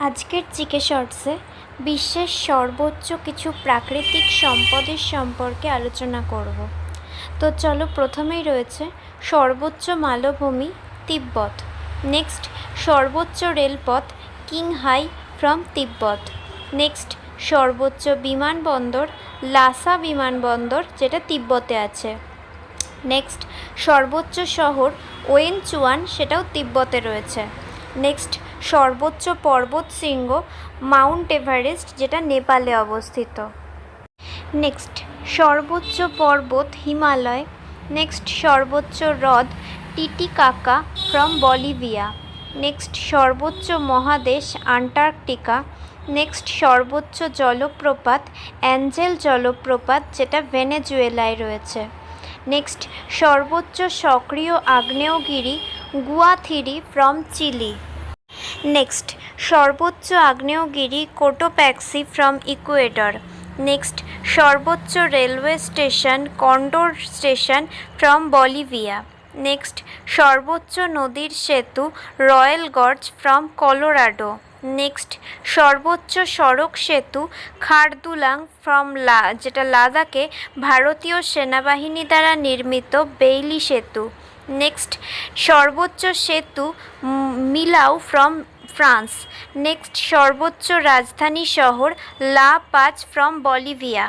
আজকের জিকে শর্টসে বিশ্বের সর্বোচ্চ কিছু প্রাকৃতিক সম্পদের সম্পর্কে আলোচনা করব। তো চলো, প্রথমেই রয়েছে সর্বোচ্চ মালভূমি তিব্বত। নেক্সট, সর্বোচ্চ রেলপথ কিংহাই ফ্রম তিব্বত। নেক্সট, সর্বোচ্চ বিমানবন্দর লাসা বিমানবন্দর, যেটা তিব্বতে আছে। নেক্সট, সর্বোচ্চ শহর ওয়েনচুয়ান, সেটাও তিব্বতে রয়েছে। নেক্সট, সর্বোচ্চ পর্বতশৃঙ্গ মাউন্ট এভারেস্ট, যেটা নেপালে অবস্থিত। নেক্সট, সর্বোচ্চ পর্বত হিমালয়। নেক্সট, সর্বোচ্চ হ্রদ টিটিকাকা ফ্রম বলিভিয়া। নেক্সট, সর্বোচ্চ মহাদেশ আন্টার্কটিকা। নেক্সট, সর্বোচ্চ জলপ্রপাত অ্যাঞ্জেল জলপ্রপাত, যেটা ভেনেজুয়েলায় রয়েছে। নেক্সট, সর্বোচ্চ সক্রিয় আগ্নেয়গিরি গুয়াথিরি ফ্রম চিলি। নেক্সট, সর্বোচ্চ আগ্নেয়গিরি কোটোপ্যাক্সি ফ্রম ইকুয়েডর। নেক্সট, সর্বোচ্চ railway station condor station from Bolivia. Next, সর্বোচ্চ নদীর সেতু royal gorge from Colorado. Next, সর্বোচ্চ সড়ক সেতু খারদুলাং ফ্রম যেটা লাদাখে ভারতীয় সেনাবাহিনী দ্বারা নির্মিত বেইলি সেতু। নেক্সট, সর্বোচ্চ সেতু মিলাউ ফ্রম ফ্রান্স। নেক্সট, সর্বোচ্চ রাজধানী শহর লা পাজ ফ্রম বলিভিয়া।